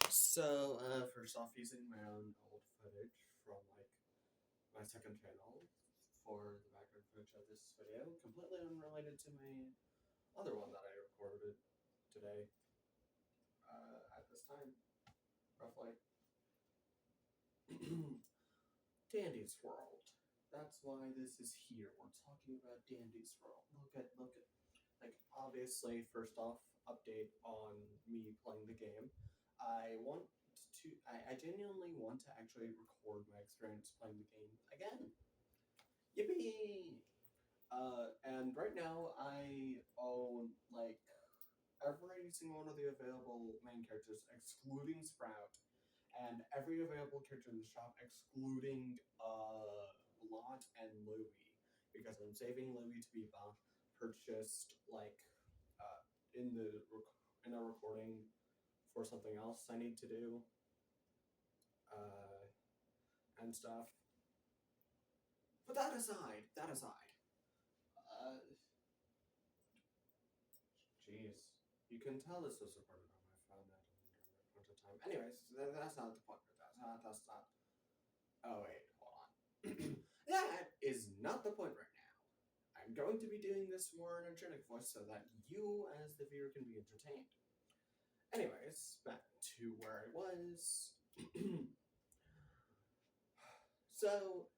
First off, using my own old footage from my second channel for the background footage of this video, completely unrelated to my other one that I recorded today at this time, roughly. Dandy's World. That's why this is here. We're talking about Dandy's World. Look at, obviously, first off, update on me playing the game. I genuinely want to actually record my experience playing the game again. Yippee! And right now I own, every single one of the available main characters, excluding Sprout, and every available character in the shop, excluding, Blot and Louie, because I'm saving Louie to be purchased, in in a recording for something else I need to do, and stuff. But that aside, jeez, you can tell this was recorded on my phone at a point of time. Anyways, that's not the point. That's not. Oh wait, hold on. That is not the point right now. I'm going to be doing this more energetic voice so that you, as the viewer, can be entertained. Anyways, back to where I was. So,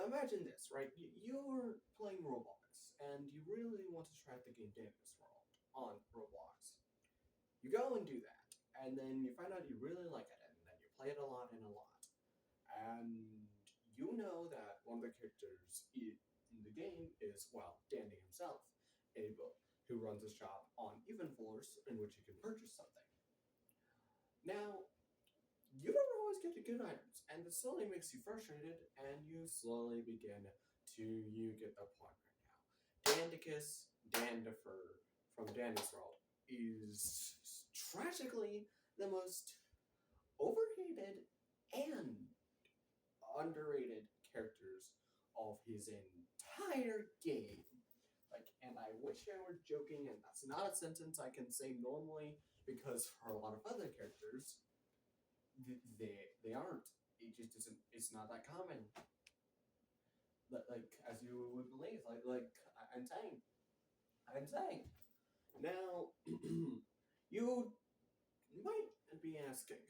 imagine this, right? You're playing Roblox, and you really want to try out the game Dangerous World on Roblox. You go and do that, and then you find out you really like it, and then you play it a lot and a lot. And you know that one of the characters in the game is, well, Dandy himself, Abel, who runs a shop on even floors in which you can purchase something. Now, you don't always get the good items, and this slowly makes you frustrated, and you slowly begin to, you get the point right now. Dandicus Dandifer from Dandy's World is tragically the most overhated and underrated characters of his entire game. And I wish I were joking, and that's not a sentence I can say normally, because for a lot of other characters, they aren't. It just isn't. It's not that common. As you would believe. I'm saying. Now, you might be asking,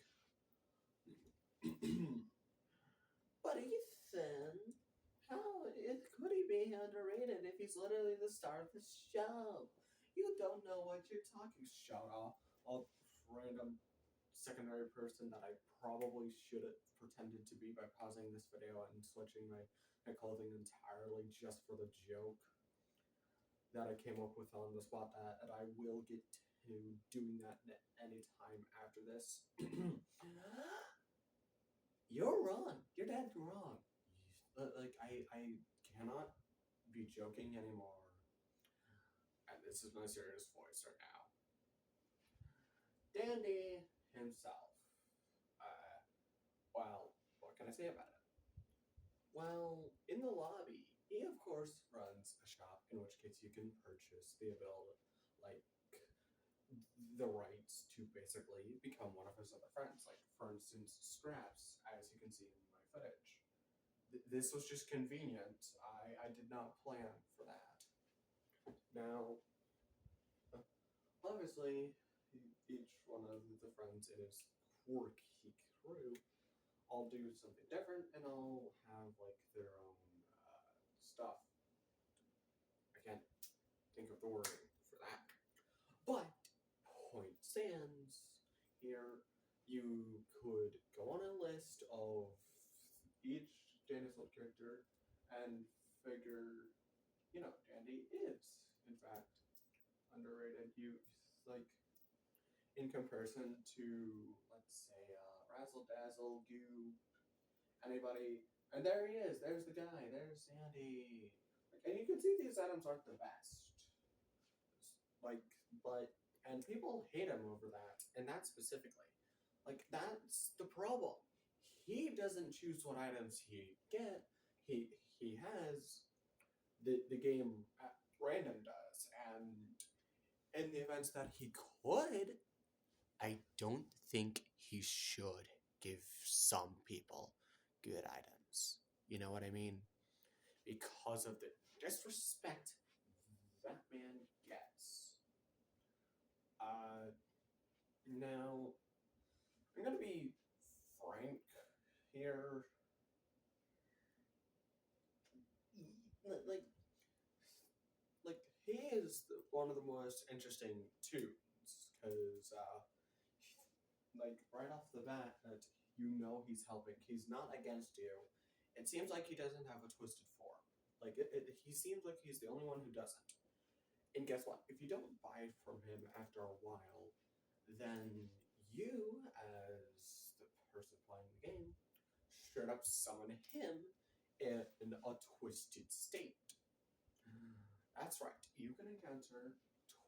but Ethan, could he be underrated if he's literally the star of the show? You don't know what you're talking. Shut up, a random secondary person that I probably should have pretended to be by pausing this video and switching my clothing entirely just for the joke that I came up with on the spot, and I will get to doing that any time after this. You're wrong. You're dead wrong. I cannot be joking anymore. And this is my serious voice right now. Dandy himself. Well, what can I say about it? Well, in the lobby, he of course runs a shop, in which case you can purchase the ability, the rights to basically become one of his other friends. Like, for instance, Scraps, as you can see in my footage. This was just convenient. I did not plan for that. Now, obviously, each one of the friends in his quirky crew all do something different, and all have their own stuff. I can't think of the wording for that. But point stands, here you could go on a list of each Daniel character and figure, Dandy is in fact underrated. In comparison to, let's say, Razzle Dazzle, Goo, anybody, and there he is. There's the guy. There's Sandy. And you can see these items aren't the best. And people hate him over that, and that specifically. That's the problem. He doesn't choose what items he get. He has the game at random does, and in the events that he could, I don't think he should give some people good items. You know what I mean? Because of the disrespect that man gets. Now, I'm gonna be frank here. Like, like he is one of the most interesting tunes because, like right off the bat, that he's helping. He's not against you. It seems like he doesn't have a twisted form. Like he seems like he's the only one who doesn't. And guess what? If you don't buy from him after a while, then you, as the person playing the game, straight up summon him in a twisted state. That's right. You can encounter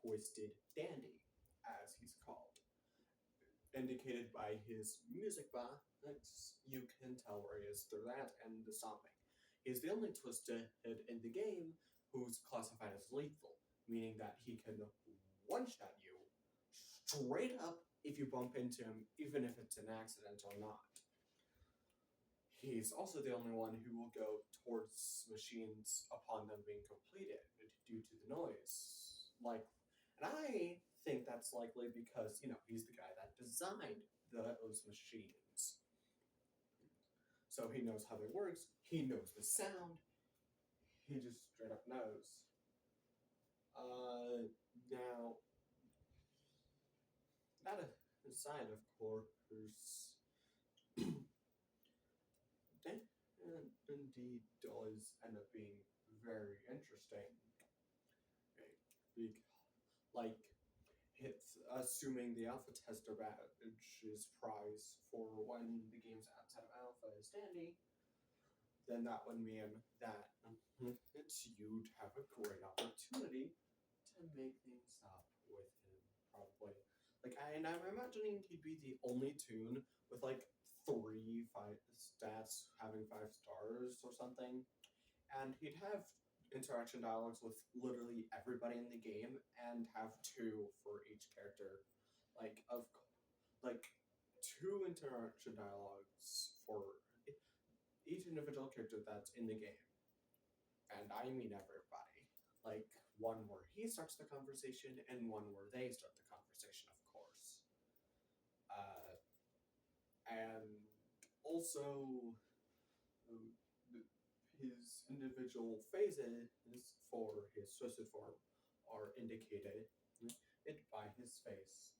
Twisted Dandy, as he's called, indicated by his music bar. You can tell where he is through that and the stomping. He's the only Twisted in the game who's classified as lethal, meaning that he can one-shot you straight up if you bump into him, even if it's an accident or not. He's also the only one who will go towards machines upon them being completed due to the noise. And I think that's likely because, he's the guy that designed those machines. So he knows how they work, he knows the sound, he just straight up knows. Now, that aside, of course, that indeed does end up being very interesting. Like, it's assuming the alpha tester badge's prize for when the game's outside of alpha is dandy, then that would mean that you'd have a great opportunity to make things up with him, probably. And I'm imagining he'd be the only tune with like 5 stats having 5 stars or something, and he'd have interaction dialogues with literally everybody in the game and have 2 for each character, like 2 interaction dialogues for each individual character that's in the game, and I mean everybody. Like one where he starts the conversation and one where they start the conversation, of course. And also, um, his individual phases for his twisted form are indicated by his face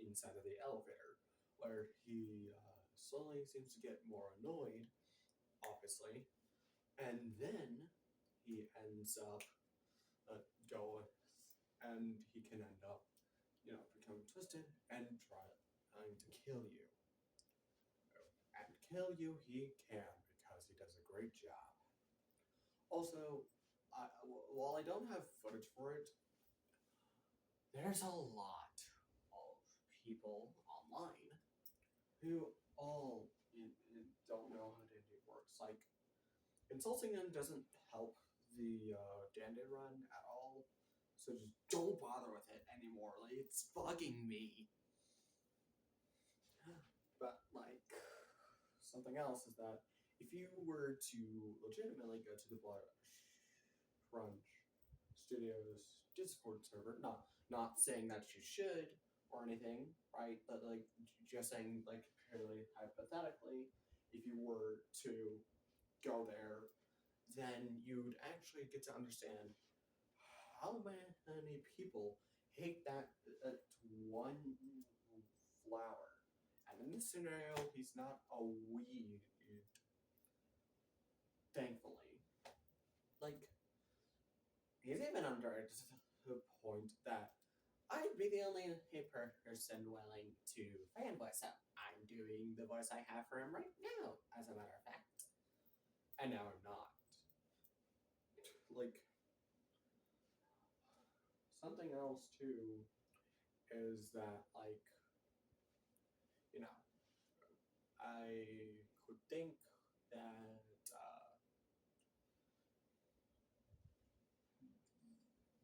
inside of the elevator, where he slowly seems to get more annoyed, obviously, and then he ends up going, and he can end up, becoming twisted and trying to kill you. And kill you he can because he does a great job. Also, while I don't have footage for it, there's a lot of people online who all don't know how Dandy works. Like, insulting him doesn't help the Dandy run at all, so just don't bother with it anymore. Like, it's bugging me. But, something else is that if you were to legitimately go to the Crunch Studios Discord server, not saying that you should or anything, right? But just saying purely hypothetically, if you were to go there, then you'd actually get to understand how many people hate that one flower. And in this scenario, he's not a weed, thankfully. He's even under the point that I'd be the only person willing to fan voice him. I'm doing the voice I have for him right now, as a matter of fact. And now I'm not. Something else, too, is that, I could think that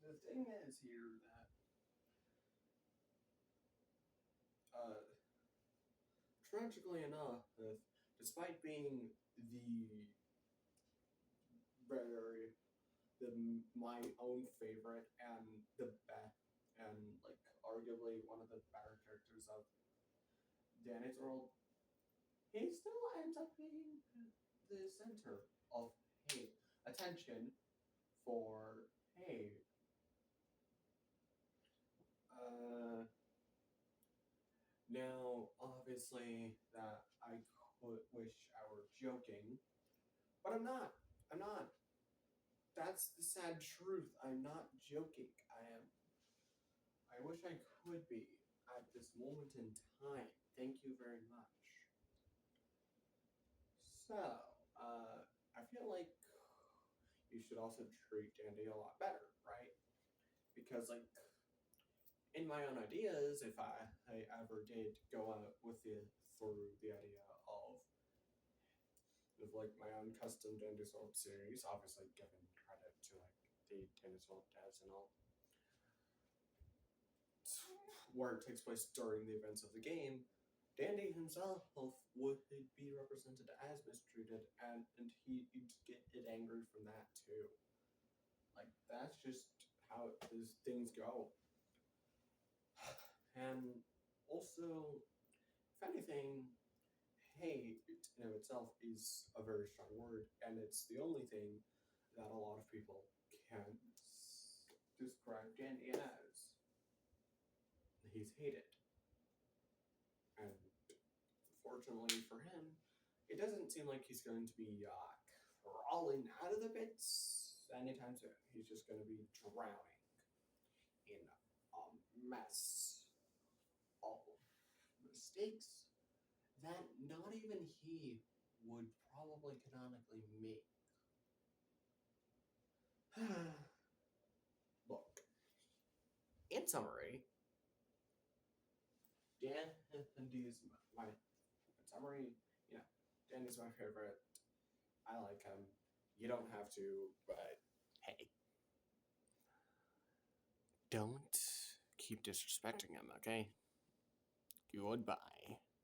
the thing is here that tragically enough, despite being the very my own favorite and the best and like arguably one of the better characters of Danny's world, he still ends up being the center of attention for uh now obviously that I could wish I were joking, but I'm not. I'm not. That's the sad truth. I'm not joking. I wish I could be at this moment in time. Thank you very much. So, I feel like you should also treat Dandy a lot better, right? Because, like, in my own ideas, if I ever did go out with through the idea of like my own custom Dandy Sword series, obviously giving credit to like the Dandy Sword devs and all, where it takes place during the events of the game, Dandy himself would be represented as mistreated, and he'd get angry from that too. Like that's just how these things go. And also, if anything, hate in of itself is a very strong word, and it's the only thing that a lot of people can describe Dandy as. He's hated. And fortunately for him, it doesn't seem like he's going to be crawling out of the pits anytime soon. He's just going to be drowning in a mess of mistakes that not even he would probably canonically make. Look, in summary, Dandy's my in summary, you know, Dandy's my favorite. I like him. You don't have to, but hey, don't keep disrespecting him, okay? Goodbye.